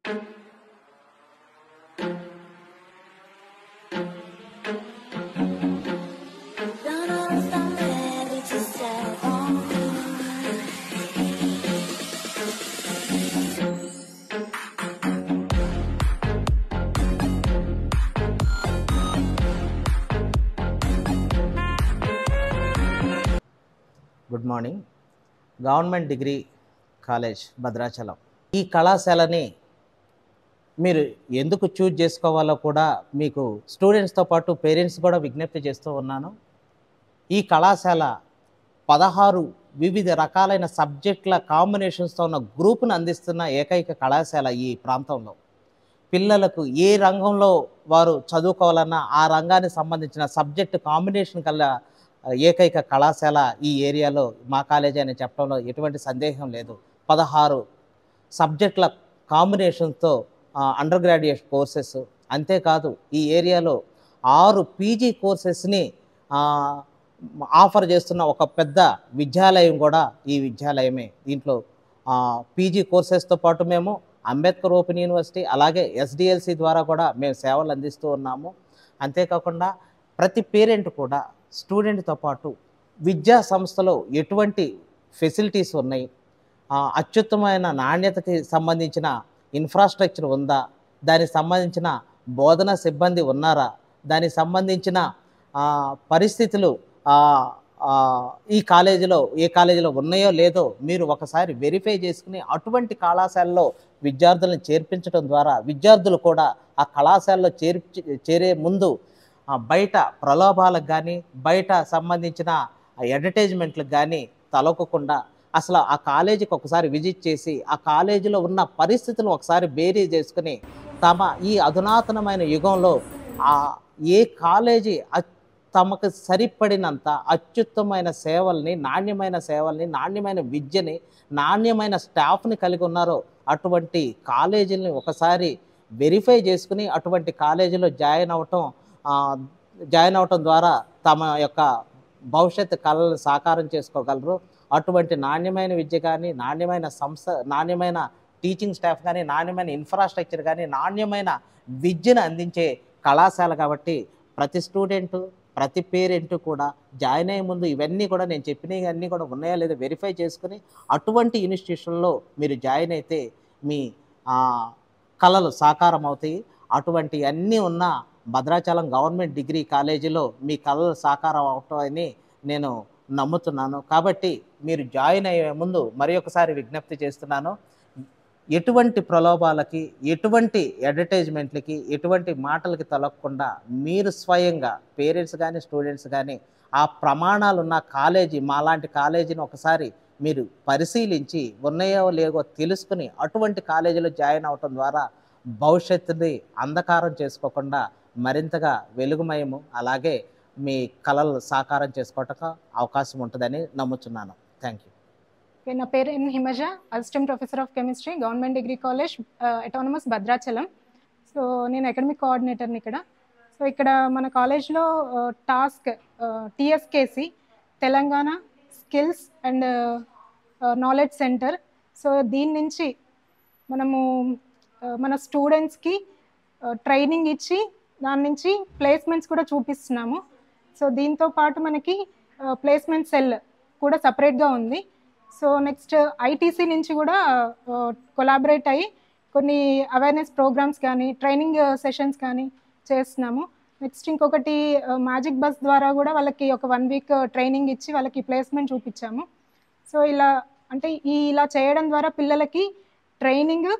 Good morning. Government degree college Bhadrachalam ఈ కళాశాలని మీరు ఎందుకు చూజ్ చేసుకోవాలో కూడా మీకు స్టూడెంట్స్తో పాటు పేరెంట్స్ కూడా విజ్ఞప్తి చేస్తూ ఉన్నాను. ఈ కళాశాల 16 వివిధ రకాలైన సబ్జెక్టుల కాంబినేషన్స్తో ఉన్న గ్రూప్ను అందిస్తున్న ఏకైక కళాశాల ఈ ప్రాంతంలో. పిల్లలకు ఏ రంగంలో వారు చదువుకోవాలన్నా ఆ రంగానికి సంబంధించిన సబ్జెక్టు కాంబినేషన్ కల్లా ఏకైక కళాశాల ఈ ఏరియాలో మా కాలేజీ అని చెప్పడంలో ఎటువంటి సందేహం లేదు. 16 సబ్జెక్టుల కాంబినేషన్తో అండర్ గ్రాడ్యుయేట్ కోర్సెస్, అంతేకాదు ఈ ఏరియాలో 6 పీజీ కోర్సెస్ని ఆఫర్ చేస్తున్న ఒక పెద్ద విద్యాలయం కూడా ఈ విద్యాలయమే. దీంట్లో పీజీ కోర్సెస్తో పాటు మేము అంబేద్కర్ ఓపెన్ యూనివర్సిటీ అలాగే ఎస్డిఎల్సి ద్వారా కూడా మేము సేవలు అందిస్తూ ఉన్నాము. అంతేకాకుండా ప్రతి పేరెంట్ కూడా స్టూడెంట్తో పాటు విద్యా సంస్థలో ఎటువంటి ఫెసిలిటీస్ ఉన్నాయి, అత్యుత్తమైన నాణ్యతకి సంబంధించిన ఇన్ఫ్రాస్ట్రక్చర్ ఉందా, దానికి సంబంధించిన బోధనా సిబ్బంది ఉన్నారా, దానికి సంబంధించిన పరిస్థితులు ఈ కాలేజీలో ఏ కాలేజీలో ఉన్నాయో లేదో మీరు ఒకసారి వెరిఫై చేసుకుని అటువంటి కళాశాలలో విద్యార్థులను చేర్పించడం ద్వారా విద్యార్థులు కూడా ఆ కళాశాలలో చేరే ముందు బయట ప్రలోభాలకు కానీ బయట సంబంధించిన అడ్వర్టైజ్మెంట్లకు కానీ తలొక్కకుండా అసలు ఆ కాలేజీకి ఒకసారి విజిట్ చేసి ఆ కాలేజీలో ఉన్న పరిస్థితులను ఒకసారి బేరీ చేసుకుని తమ ఈ అధునాతనమైన యుగంలో ఏ కాలేజీ తమకు సరిపడినంత అత్యుత్తమైన సేవల్ని, నాణ్యమైన విద్యని, నాణ్యమైన స్టాఫ్ని కలిగి ఉన్నారో అటువంటి కాలేజీలని ఒకసారి వెరిఫై చేసుకుని అటువంటి కాలేజీలో జాయిన్ అవటం ద్వారా తమ యొక్క భవిష్యత్తు కళలను సాకారం చేసుకోగలరు. అటువంటి నాణ్యమైన విద్య కానీ, నాణ్యమైన సంస్థ, నాణ్యమైన టీచింగ్ స్టాఫ్ కానీ, నాణ్యమైన ఇన్ఫ్రాస్ట్రక్చర్ కానీ, నాణ్యమైన విద్యను అందించే కళాశాల కాబట్టి ప్రతి స్టూడెంటు, ప్రతి పేరెంటు కూడా జాయిన్ అయ్యే ముందు ఇవన్నీ కూడా నేను చెప్పినవి అన్నీ కూడా ఉన్నాయా లేదా వెరిఫై చేసుకుని అటువంటి ఇన్స్టిట్యూషన్లో మీరు జాయిన్ అయితే మీ కళలు సాకారం అవుతాయి. అటువంటి అన్నీ ఉన్న భద్రాచలం గవర్నమెంట్ డిగ్రీ కాలేజీలో మీ కళలు సాకారం అవటమని నేను నమ్ముతున్నాను. కాబట్టి మీరు జాయిన్ అయ్యే ముందు మరి ఒకసారి విజ్ఞప్తి చేస్తున్నాను, ఎటువంటి ప్రలోభాలకి, ఎటువంటి అడ్వర్టైజ్మెంట్లకి, ఎటువంటి మాటలకి తలగకుండా మీరు స్వయంగా పేరెంట్స్ కానీ స్టూడెంట్స్ కానీ ఆ ప్రమాణాలు ఉన్న కాలేజీ, మాలాంటి కాలేజీని ఒకసారి మీరు పరిశీలించి ఉన్నాయో లేవో తెలుసుకుని అటువంటి కాలేజీలో జాయిన్ అవటం ద్వారా భవిష్యత్తుని అంధకారం చేసుకోకుండా మరింతగా వెలుగుమయము అలాగే మీ కళలు సాకారం చేసుకోవటకు అవకాశం ఉంటుందని నమ్ముతున్నాను. Thank you. నా పేరు N Himaja, assistant professor of chemistry, government degree college autonomous Bhadrachalam. So నేను అకాడమిక్ కోఆర్డినేటర్ని ఇక్కడ. సో ఇక్కడ మన కాలేజ్లో task TSKC Telangana skills and knowledge centre. So దీని నుంచి మనము మన స్టూడెంట్స్కి ట్రైనింగ్ ఇచ్చి దాని నుంచి ప్లేస్మెంట్స్ కూడా చూపిస్తున్నాము. సో దీంతో పాటు మనకి ప్లేస్మెంట్ సెల్ కూడా సపరేట్గా ఉంది. సో నెక్స్ట్ ఐటీసీ నుంచి కూడా కొలాబరేట్ అయ్యి కొన్ని అవేర్నెస్ ప్రోగ్రామ్స్ కానీ ట్రైనింగ్ సెషన్స్ కానీ చేస్తున్నాము. నెక్స్ట్ ఇంకొకటి మ్యాజిక్ బస్ ద్వారా కూడా వాళ్ళకి ఒక 1 వీక్ ట్రైనింగ్ ఇచ్చి వాళ్ళకి ప్లేస్మెంట్ చూపించాము. సో ఇలా చేయడం ద్వారా పిల్లలకి ట్రైనింగ్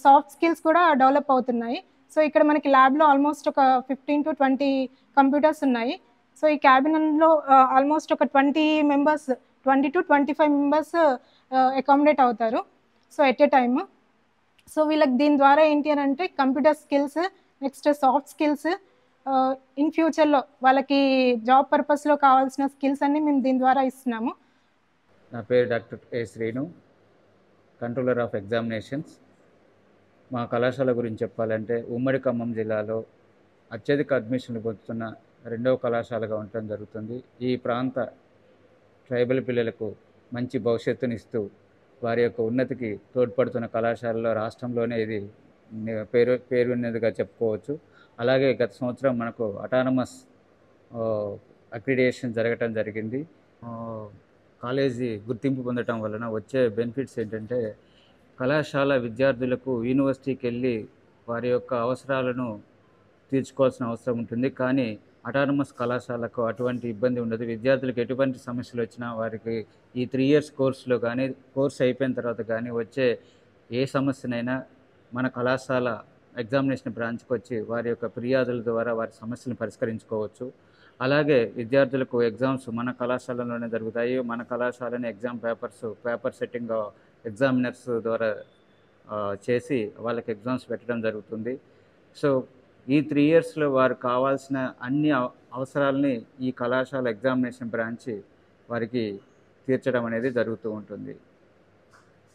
సాఫ్ట్ స్కిల్స్ కూడా డెవలప్ అవుతున్నాయి. సో ఇక్కడ మనకి ల్యాబ్లో ఆల్మోస్ట్ ఒక 15 to 20 కంప్యూటర్స్ ఉన్నాయి. సో ఈ క్యాబిన్లో ఆల్మోస్ట్ ఒక 20 to 25 మెంబర్స్ అకామిడేట్ అవుతారు. So at a time. So వీళ్ళకి దీని ద్వారా ఏంటి అని అంటే computer skills, next soft skills, in ఫ్యూచర్లో వాళ్ళకి జాబ్ పర్పస్లో కావాల్సిన స్కిల్స్ అన్నీ మేము దీని ద్వారా ఇస్తున్నాము. నా పేరు doctor A Srinu, controller of examinations. మా కళాశాల గురించి చెప్పాలంటే ఉమ్మడి ఖమ్మం జిల్లాలో అత్యధిక అడ్మిషన్లు పొందుతున్న 2వ కళాశాలగా ఉండటం జరుగుతుంది. ఈ ప్రాంత ట్రైబల్ పిల్లలకు మంచి భవిష్యత్తునిస్తూ వారి యొక్క ఉన్నతికి తోడ్పడుతున్న కళాశాలలో రాష్ట్రంలోనే ఇది పేరున్నదిగా చెప్పుకోవచ్చు. అలాగే గత సంవత్సరం మనకు అటానమస్ అక్రిడిటేషన్ జరగటం జరిగింది. కాలేజీ గుర్తింపు పొందటం వలన వచ్చే బెనిఫిట్స్ ఏంటంటే, కళాశాల విద్యార్థులకు యూనివర్సిటీకి వెళ్ళి వారి యొక్క అవసరాలను తీర్చుకోవాల్సిన అవసరం ఉంటుంది. కానీ అటానమస్ కళాశాలకు అటువంటి ఇబ్బంది ఉండదు. విద్యార్థులకు ఎటువంటి సమస్యలు వచ్చినా వారికి ఈ 3 years కోర్సులో కానీ, కోర్స్ అయిపోయిన తర్వాత కానీ వచ్చే ఏ సమస్యనైనా మన కళాశాల ఎగ్జామినేషన్ బ్రాంచ్కి వచ్చి వారి యొక్క ఫిర్యాదుల ద్వారా వారి సమస్యలను పరిష్కరించుకోవచ్చు. అలాగే విద్యార్థులకు ఎగ్జామ్స్ మన కళాశాలలోనే జరుగుతాయి. మన కళాశాలని పేపర్ సెట్టింగ్ ఎగ్జామినర్స్ ద్వారా చేసి వాళ్ళకి ఎగ్జామ్స్ పెట్టడం జరుగుతుంది. సో ఈ 3 yearsలో వారు కావాల్సిన అన్ని అవసరాలని ఈ కళాశాల ఎగ్జామినేషన్ బ్రాంచ్ వారికి తీర్చడం అనేది జరుగుతూ ఉంటుంది.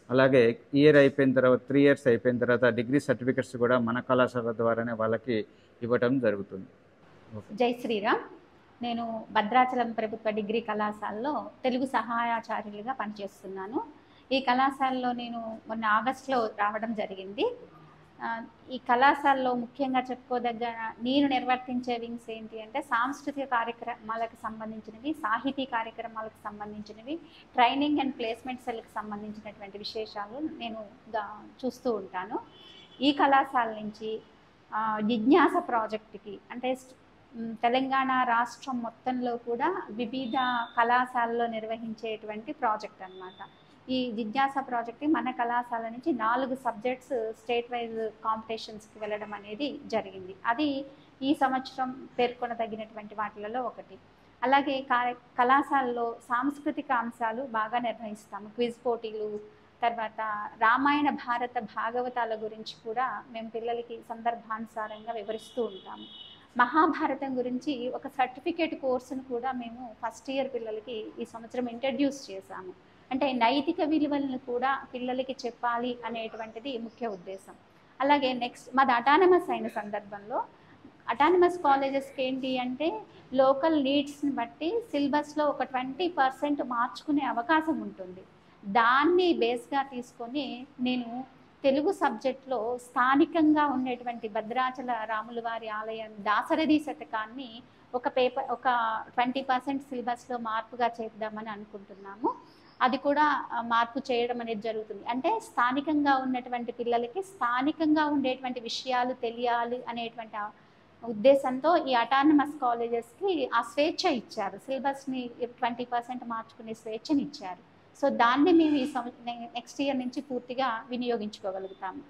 అలాగే ఇయర్ అయిపోయిన తర్వాత 3 years అయిపోయిన తర్వాత డిగ్రీ సర్టిఫికెట్స్ కూడా మన కళాశాల ద్వారానే వాళ్ళకి ఇవ్వటం జరుగుతుంది. జై శ్రీరామ్. నేను భద్రాచలం ప్రభుత్వ డిగ్రీ కళాశాలలో తెలుగు సహాయాచార్యులుగా పనిచేస్తున్నాను. ఈ కళాశాలలో నేను మొన్న ఆగస్టులో రావడం జరిగింది. ఈ కళాశాలలో ముఖ్యంగా చెప్పుకోదగ్గ నేను నిర్వర్తించే వింగ్స్ ఏంటి అంటే, సాంస్కృతిక కార్యక్రమాలకు సంబంధించినవి, సాహితీ కార్యక్రమాలకు సంబంధించినవి, ట్రైనింగ్ అండ్ ప్లేస్మెంట్ సెల్కి సంబంధించినటువంటి విశేషాలు నేను చూస్తూ ఉంటాను. ఈ కళాశాల నుంచి జిజ్ఞాస ప్రాజెక్టుకి, అంటే తెలంగాణ రాష్ట్రం మొత్తంలో కూడా వివిధ కళాశాలలో నిర్వహించేటువంటి ప్రాజెక్ట్ అన్నమాట. ఈ జిజ్ఞాస ప్రాజెక్ట్ మన కళాశాల నుంచి 4 సబ్జెక్ట్స్ స్టేట్ వైజ్ కాంపిటీషన్స్కి వెళ్ళడం అనేది జరిగింది. అది ఈ సంవత్సరం పేర్కొనదగినటువంటి వాటిలలో ఒకటి. అలాగే కళాశాలలో సాంస్కృతిక అంశాలు బాగా నిర్వహిస్తాము. క్విజ్ పోటీలు, తర్వాత రామాయణ భారత భాగవతాల గురించి కూడా మేము పిల్లలకి సందర్భానుసారంగా వివరిస్తూ ఉంటాము. మహాభారతం గురించి ఒక సర్టిఫికేట్ కోర్సును కూడా మేము ఫస్ట్ ఇయర్ పిల్లలకి ఈ సంవత్సరం ఇంట్రడ్యూస్ చేశాము. అంటే నైతిక విలువలను కూడా పిల్లలకి చెప్పాలి అనేటువంటిది ముఖ్య ఉద్దేశం. అలాగే నెక్స్ట్ మాది అటానమస్ అయిన సందర్భంలో, అటానమస్ కాలేజెస్కి ఏంటి అంటే లోకల్ నీడ్స్ని బట్టి సిలబస్లో ఒక 20% మార్చుకునే అవకాశం ఉంటుంది. దాన్ని బేస్గా తీసుకొని నేను తెలుగు సబ్జెక్ట్లో స్థానికంగా ఉండేటువంటి భద్రాచల రాముల వారి ఆలయం దాశరథి శతకాన్ని ఒక 20% సిలబస్లో మార్పుగా చేద్దామని అనుకుంటున్నాము. అది కూడా మార్పు చేయడం అనేది జరుగుతుంది. అంటే స్థానికంగా ఉన్నటువంటి పిల్లలకి స్థానికంగా ఉండేటువంటి విషయాలు తెలియాలి అనేటువంటి ఉద్దేశంతో ఈ అటానమస్ కాలేజెస్కి ఆ స్వేచ్ఛ ఇచ్చారు. సిలబస్ని 20% మార్చుకునే స్వేచ్ఛని ఇచ్చారు. సో దాన్ని మేము ఈ నెక్స్ట్ ఇయర్ నుంచి పూర్తిగా వినియోగించుకోగలుగుతాము.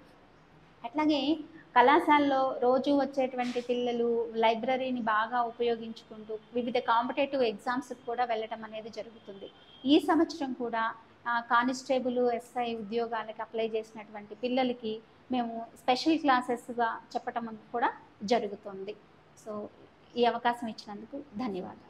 అట్లాగే కళాశాలలో రోజు వచ్చేటువంటి పిల్లలు లైబ్రరీని బాగా ఉపయోగించుకుంటూ వివిధ కాంపిటేటివ్ ఎగ్జామ్స్కి కూడా వెళ్ళటం అనేది జరుగుతుంది. ఈ సంవత్సరం కూడా కానిస్టేబుల్, ఎస్ఐ ఉద్యోగాలకు అప్లై చేసినటువంటి పిల్లలకి మేము స్పెషల్ క్లాసెస్గా చెప్పటం కూడా జరుగుతుంది. సో ఈ అవకాశం ఇచ్చినందుకు ధన్యవాదాలు.